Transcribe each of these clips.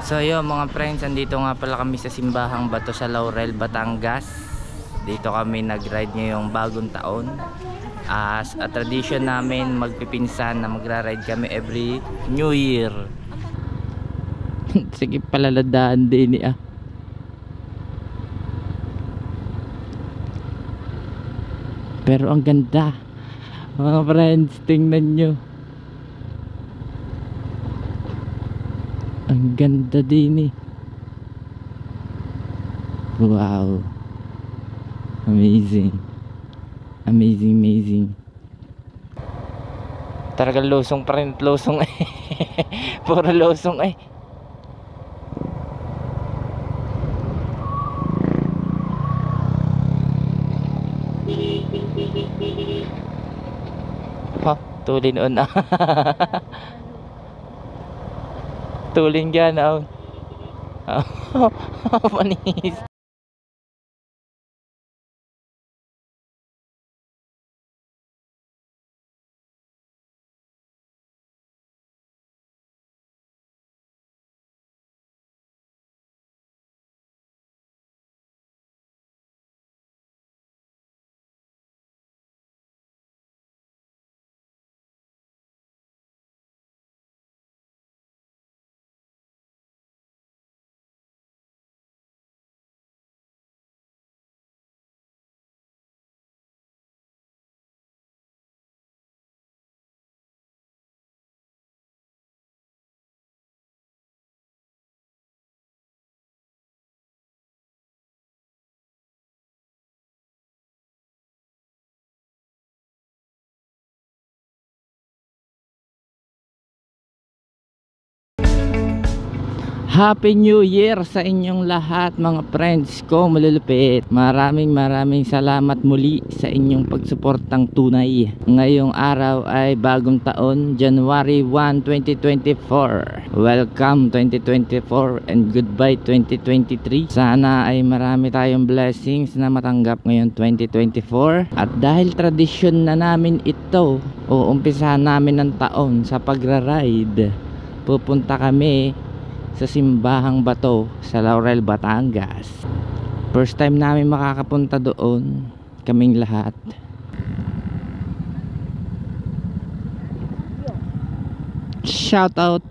So yun mga friends, andito nga pala kami sa Simbahang Bato sa Laurel, Batangas. Dito kami nag-ride ngayong bagong taon. As a tradition namin, magpipinsan na magra-ride kami every New Year. Sige palaladaan din ah. Pero ang ganda mga friends, tingnan nyo. Ang ganda din eh. Wow. Amazing. Amazing, amazing. Talagang losong pa rin. Losong eh. Puro losong eh. Ha, tulin on ah. Tulin gan ah. Manis. Happy New Year sa inyong lahat mga friends ko malulupit. Maraming salamat muli sa inyong pagsuportang tunay. Ngayong araw ay bagong taon, January 1, 2024. Welcome 2024 and goodbye 2023. Sana ay marami tayong blessings na matanggap ngayon 2024. At dahil tradisyon na namin ito, uumpisahan namin ng taon sa pagra-ride. Pupunta kami sa Simbahang Bato sa Laurel, Batangas. First time namin makakapunta doon, kaming lahat. Shout out.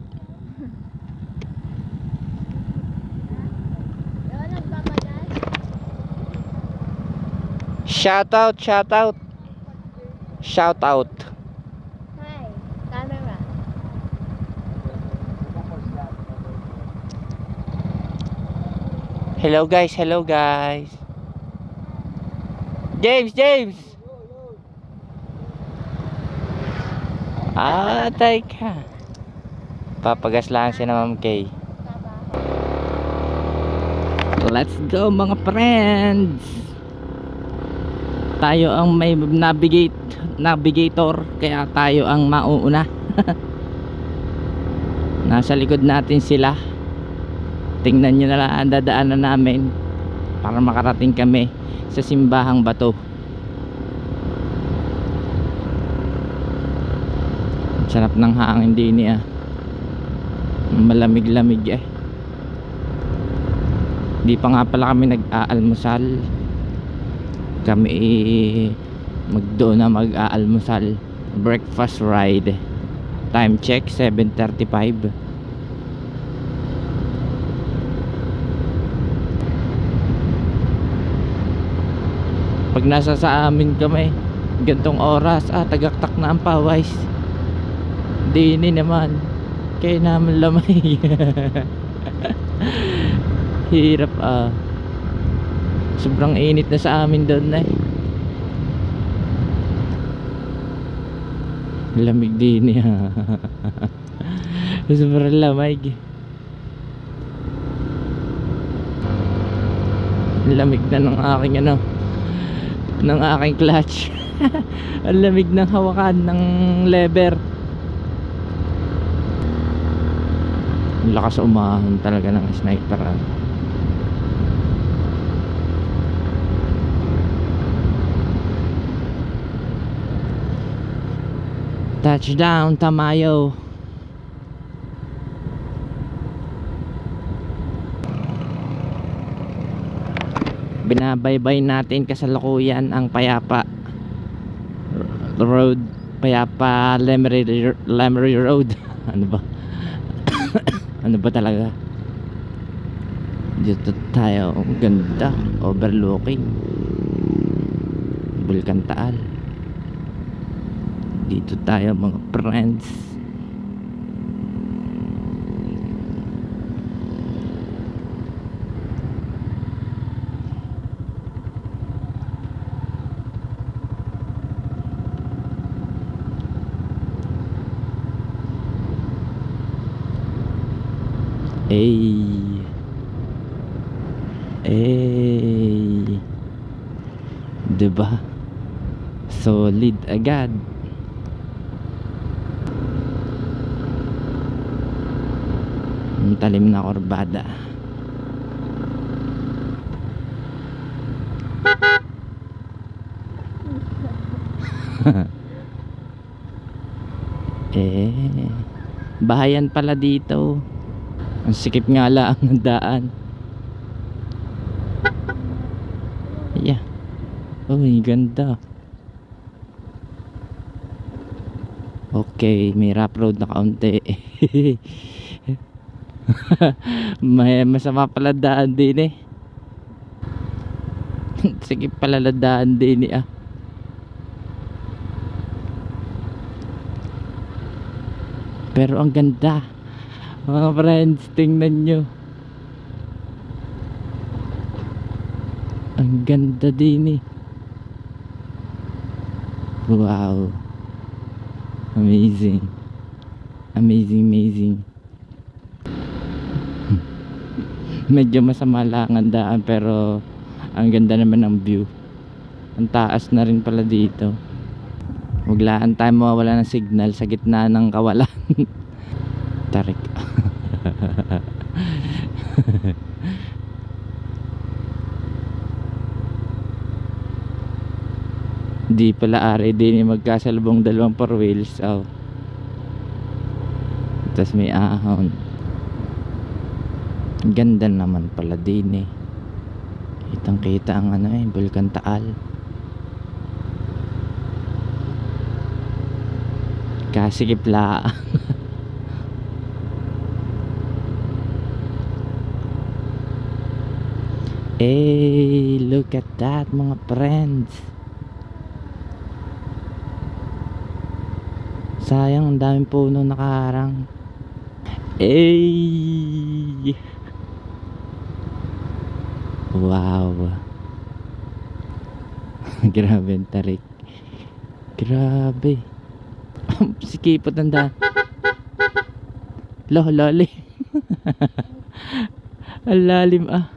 Shout out, shout out. Shout out. Hi, camera. Hello guys, hello guys. James. Ah, teka. Papagas lang si na Ma'am Kay. Let's go mga friends. Tayo ang may navigator, kaya tayo ang mauuna. Nasa likod natin sila. Tingnan nyo na lang ang dadaanan namin para makarating kami sa Simbahang Bato. Sarap ng hangin din ah. Malamig-lamig eh. Di pa nga pala kami nag-aalmusal. Kami doon na mag-aalmusal. Breakfast ride. Time check 7:35. Pag nasa sa amin kami gantong oras, tagaktak na ang pawis. Dini naman kaya naman lamay. Hirap sobrang init na sa amin doon eh. Lamig din eh. Sobrang lamig. Lamig na ng aking ng aking clutch. Ang lamig ng hawakan ng lever. Lakas umahon talaga ng sniper. Touchdown Tamayo. binabaybay natin kasalukuyan ang Payapa Road, Payapa Lemery Road. Ano ba? Ano ba talaga? Dito tayo, ang ganda, overlooking Bulkan Taal. Dito tayo mga friends. Diba? Solid agad. Ang talim na kurbada. Bahayan pala dito. Ang sikip nga lang ang daan. Yeah. Uy, ganda. Okay, may rough road na kaunti. May masama pala daan din eh. Sige pala daan din eh. Pero ang ganda. Mga friends, tingnan nyo. Ang ganda din eh. Wow. Amazing. Amazing. Medyo masama lang ang daan, pero ang ganda naman ng view. Ang taas na rin pala dito. Waglaan tayo mawawala ng signal sa gitna ng kawalan. Tarik. Di pala ari din magkasalubong dalawang four wheels. Oh. Tapos may ahon. Ganda naman pala din eh. Kitang kita ang ano eh, Bulkan Taal. Kasikip lang. Look at that mga friends. Sayang, ang daming puno nakaharang. Wow. Grabe ang tarik. Grabe. Sikipot ang daan. Lalim. Ang lalim ah.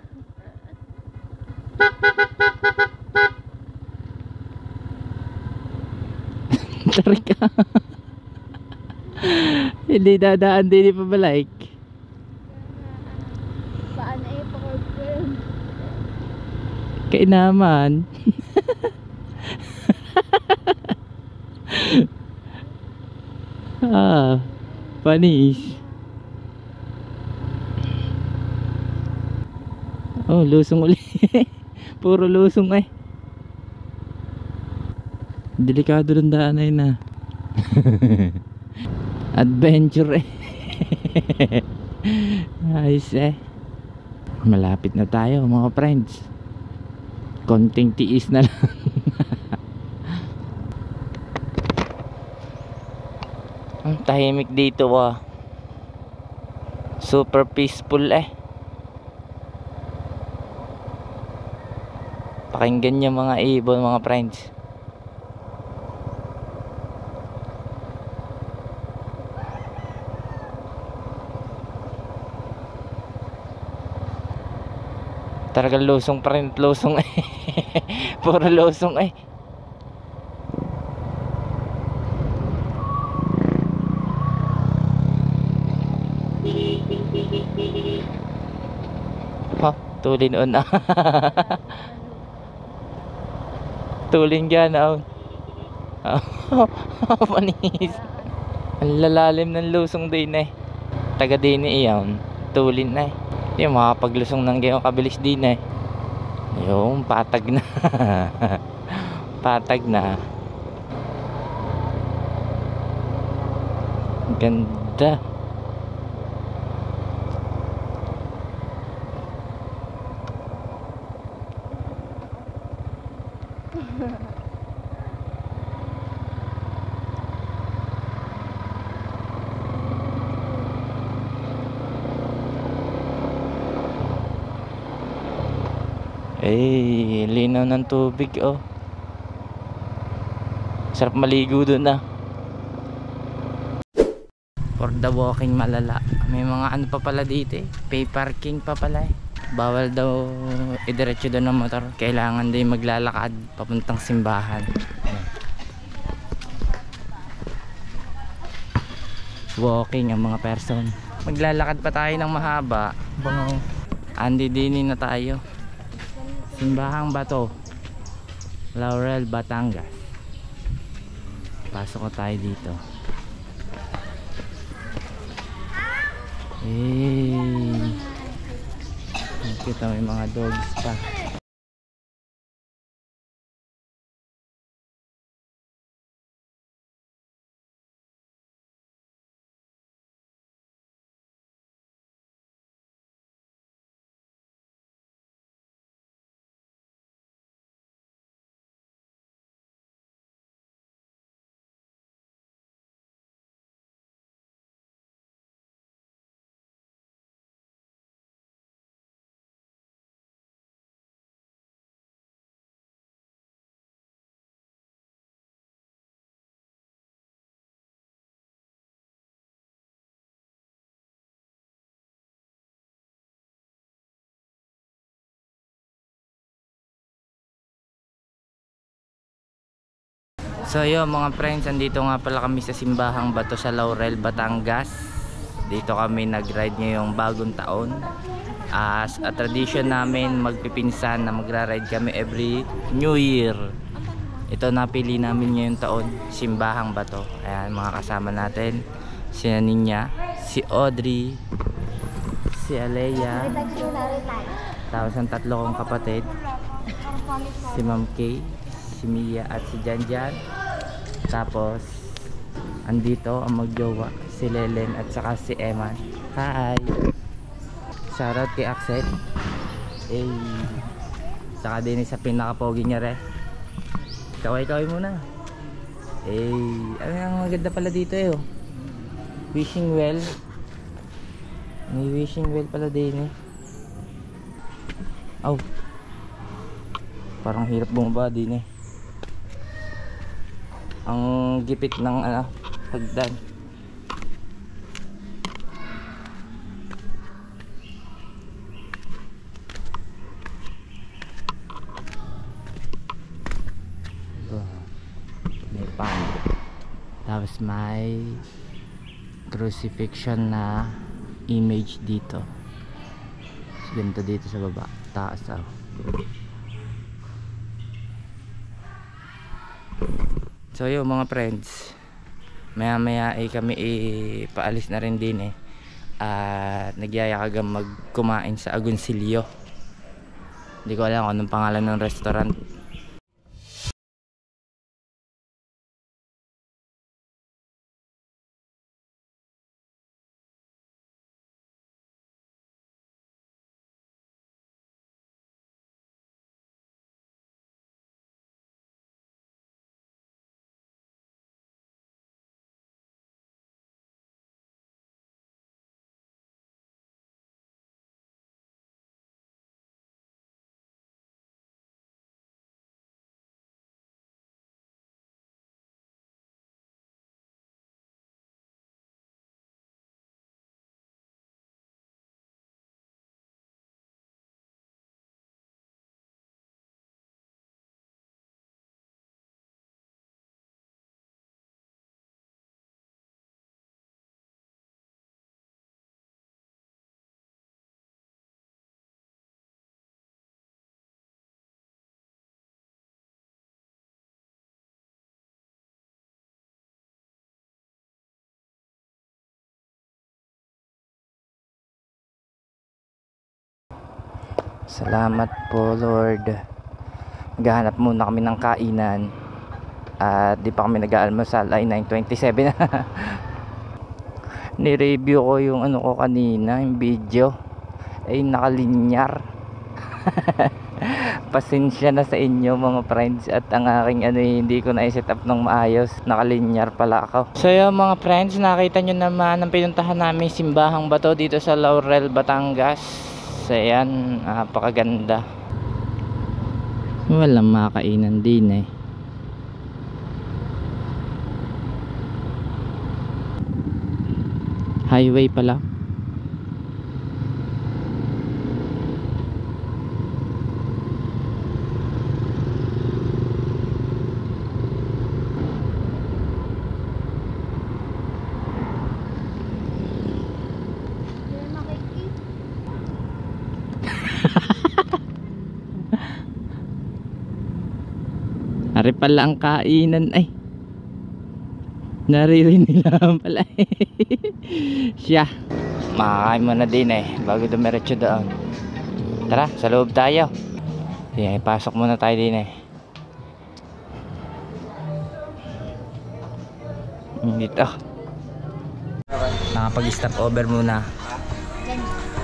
Tarik ah. Hindi dadaan din pa balik. Paano i-confirm? Kainaman. Panis. Oh, lusong uli. Puro lusong eh. Delikado ng daan ay na. Adventure eh. Ayos eh. Malapit na tayo mga friends. Konting tiis na lang. Ang tahimik dito ah. Super peaceful eh. Pakinggan nyo mga ibon mga friends. Talagang lusong pa rin, lusong eh. Puro lusong eh. Ha, tulin on ah. Tulin dyan ah. Panis. Ang lalalim ng lusong din eh. Taga din iyon. Tulin na eh. Yung makapaglusong ng gayong kabilis din eh. Yung patag na. Patag na. Ganda. Eh, linaw ng tubig, oh. Sarap maligo doon, ah. For the walking malala. May mga ano pa pala dito, eh. Pay parking pa pala, eh. Bawal daw idiretso doon ng motor. Kailangan din maglalakad papuntang simbahan. Ayan. Walking ang mga person. Maglalakad pa tayo ng mahaba. Andi dinin na tayo. Simbahang Bato, Laurel, Batangas. Pasok ko tayo dito. Kita may mga dogs pa. So yun mga friends, andito nga pala kami sa Simbahang Bato sa Laurel, Batangas. Dito kami nag-ride ngayong bagong taon. As a tradition namin, magpipinsan na magra-ride kami every New Year. Ito napili namin ngayong taon, Simbahang Bato. Ayan mga kasama natin, si Ninya, si Audrey, si Alea, tapos ang tatlo kong kapatid, si Ma'am Kay, si Mia at si Janjan. Tapos andito ang magjowa, si Lelen at saka si Eman. Hi! Shoutout kay Axel. Saka din sa pinaka-pogi niya, re. Kaway-kaway muna. Ano ang maganda pala dito, eh, oh. Wishing well. May wishing well pala din, eh. Oh, parang hirap bumaba din, eh. Ang gipit ng hagdan. May pond. Tapos may crucifixion na image dito. Ganito dito sa baba. Taas, oh. So yun mga friends, maya maya kami paalis na rin din, eh. At nagyayakagang magkumain sa Agoncillo. Hindi ko alam kung anong pangalan ng restaurant. Salamat po Lord. Maghahanap muna kami ng kainan. At di pa kami nag-aalmusal. Ay 9:27 Ni-review ko yung ano ko kanina, yung video. Ay nakalinyar. Pasensya na sa inyo mga friends. At ang aking ano hindi ko na-set up ng maayos. Nakalinyar pala ako. So yung mga friends, nakita nyo naman ang pinuntahan namin simbahang bato dito sa Laurel, Batangas. So yan, napakaganda. Walang makakainan din eh. Highway pala. Hindi makikita. Ari pala ang kainan ay. Naririnig lang pala siya. Makakain mo na din eh bago dumiretso doon. Tara, sa loob tayo. Sige, pasok muna tayo din eh. Dito. Nakapag-stop over muna.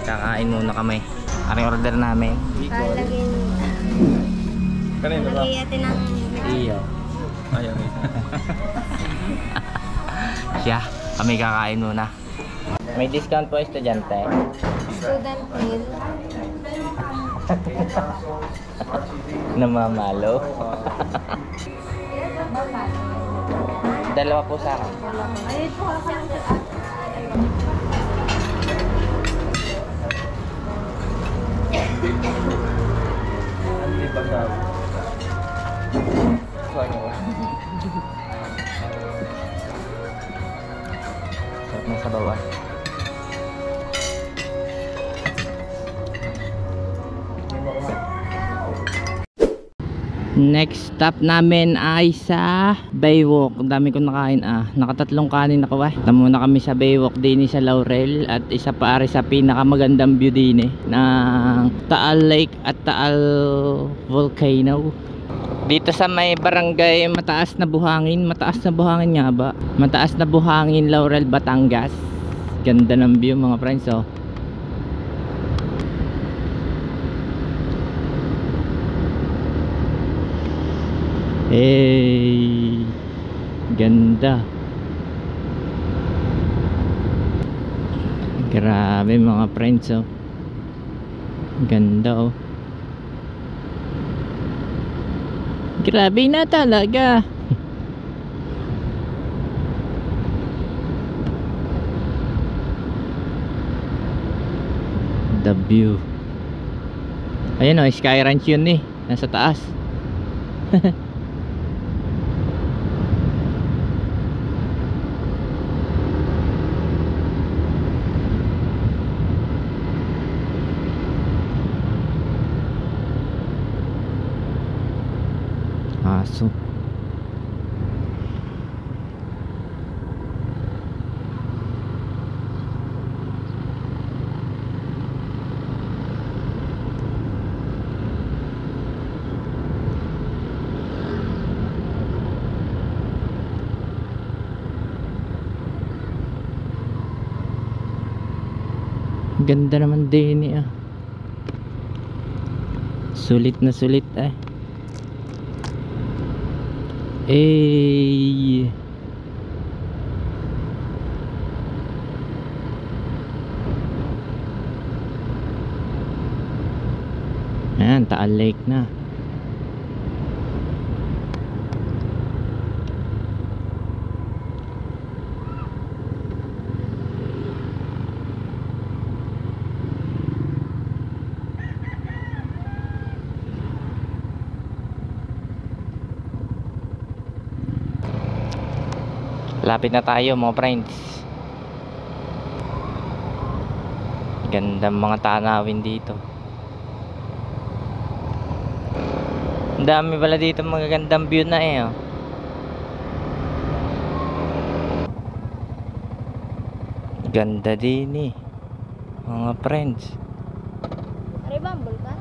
Kakain muna kami. Aring order namin. Palagay Kanina ba? natin ng Iyo. Ayaw. Siya, kami kakain muna. May discount po estudyante. student meal. Namamalo. Dalawa po sa akin. Ayun po kasi. Hindi ba sa... Sarap ng sabaw ah. Next stop namin ay sa Baywalk. Ang dami kong nakain ah. Nakatatlong kanin ako eh. Tamo na kami sa Baywalk din sa Laurel. At isa pa ari sa pinakamagandang view din ng Taal Lake at Taal Volcano. Dito sa may barangay Mataas na Buhangin. Mataas na Buhangin nga ba? Mataas na Buhangin, Laurel, Batangas. Ganda ng view mga friends oh. Hey, ganda. Grabe mga friends oh. Ganda oh. Grabe na talaga. The view. Ayan oh, Sky Ranch yun eh. Nasa taas. Aso. Ganda naman din ah. Sulit na sulit eh. Eh. Ayan, Taal Lake na. Lapit na tayo mga friends. Gandang mga tanawin dito. Ang dami pala dito magagandang view na eh oh. Ganda din eh mga friends. Ari ba ang bulkan?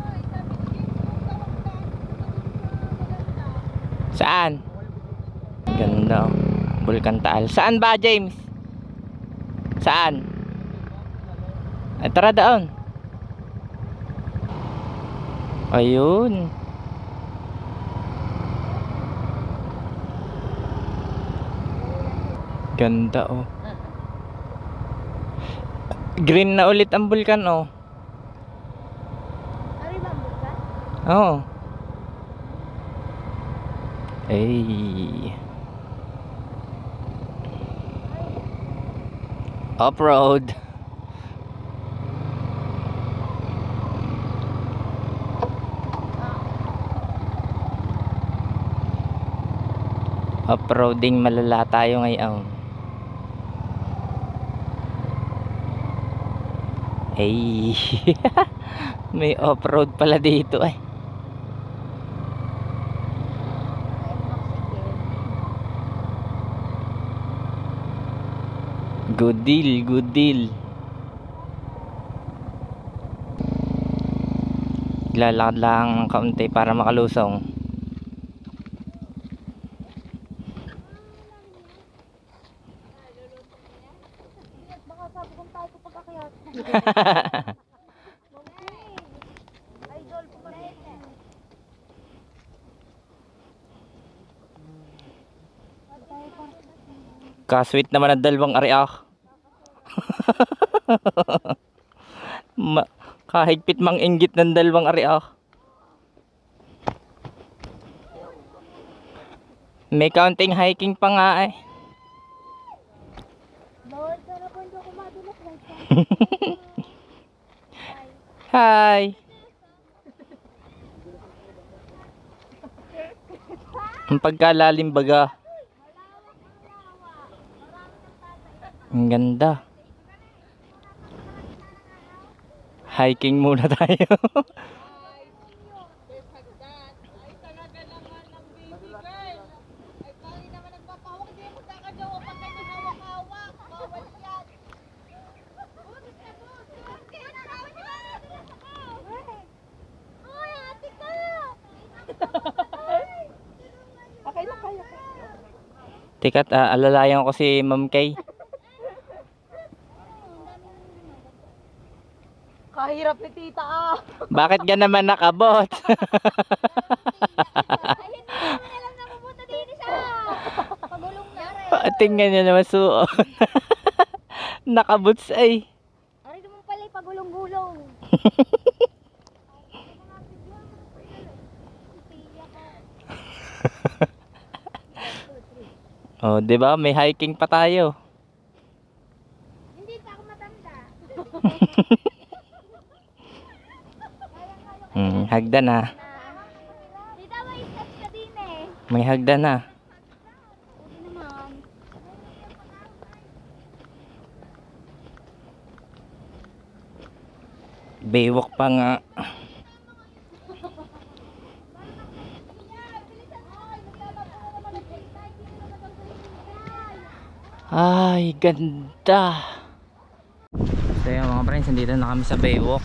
Saan? Ganda. Oh. Bulkan Taal. Saan ba, James? Saan? Ay, tara doon. Ayun. Ganda oh. Green na ulit ang bulkan oh. Ari ba ang bulkan? Oo. Ay. Off-road. Off-roading malala tayo ngayon. Ay. May off-road pala dito eh. Good deal, good deal. Lalakad lang ng kaunti para makalusong. Baka sabi kong tayo kapag akyat. Idol po ba? Kasweet naman ang dalawang ariak. Kahigpit mang inggit ng dalawang ariak. May counting hiking pa nga eh. Bawal ka na po hindi ako madulas. Hi. Ang pagkalalim baga. Ang ganda. Hiking muna tayo. Tikat, alalayan ko si Ma'am Kay. Kahirap ni tita ah. Bakit ka naman nakabot? Ay, hindi naman alam na pupunta din siya. Pagulong na. Tingnan niya naman suot. Nakabots ay. Ari naman pala pagulong-gulong. Oh, 'di ba? May hiking pa tayo. Hindi pa ako matanda. Hagdan na. Tita, may steps ka din eh. May hagdan na. Hindi naman. Baywalk pa nga. Ay, ganda. So yun mga friends, nandito na kami sa Baywalk.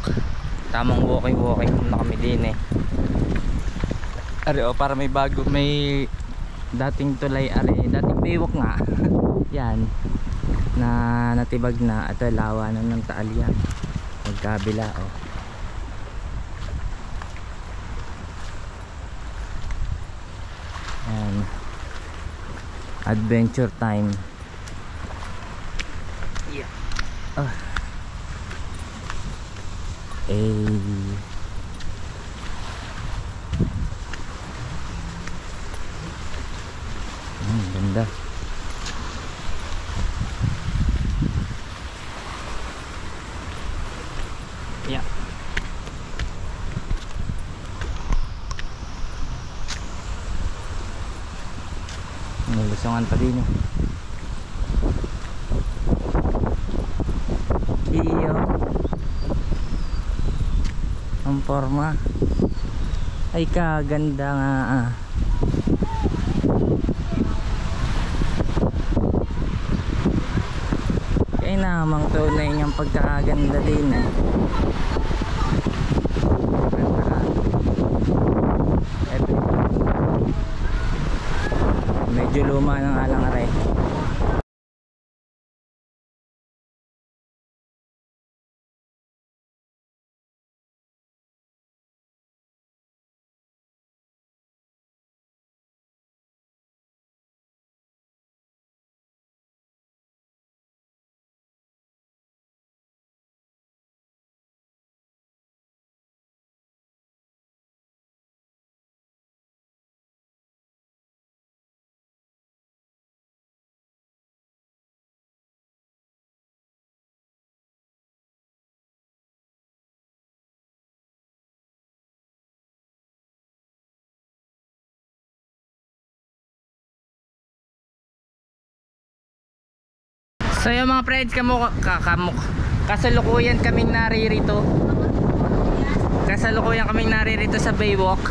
Tamang walking na kami din eh. Ari o, para may bago, may dating tulay, ari, dating Baywalk nga. Yan, na natibag na. Ito, lawanan ng Taal yan. Magkabila o. Yan, adventure time. Ganda. Yeah. May lusungan pa din eh. Iyo. Ang forma. Ay kaganda nga ah. Kaya namang tunay niyang pagkakaganda din eh. So yung mga friends, kasalukuyan kaming naririto. Kasalukuyan kaming naririto sa Baywalk.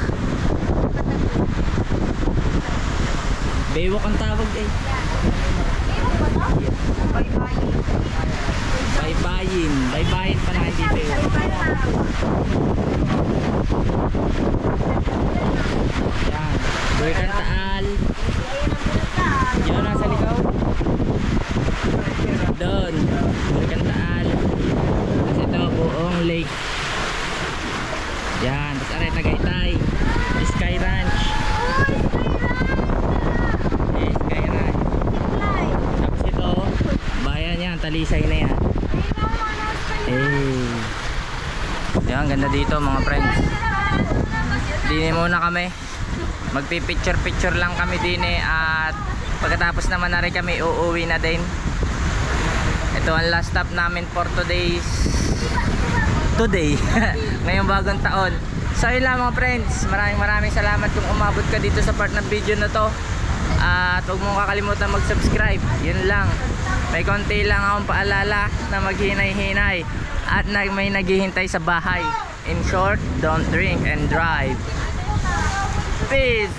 Baywalk ang tawag eh. Baybayin. Baybayin pa na hindi Baywalk. Yan. Burikan Taal. Yun nasa likaw. Doon. Burikan Taal. Tapos ito buong lake. Yan. Tapos aray Tagaytay. Sky Ranch. Sky Ranch. Tapos ito bayan yan. Talisay na yan. Yan, ganda dito mga friends. Dini muna kami. Magpipicture lang kami dini. At pagkatapos naman na rin kami uuwi na din. Ito ang last stop namin for today ngayong bagong taon. So yun lang mga friends, maraming salamat kung umabot ka dito sa part ng video na to. At huwag mong kakalimutan mag subscribe. Yun lang, may konti lang akong paalala na maghinay-hinay at may naghihintay sa bahay. In short, don't drink and drive. Peace.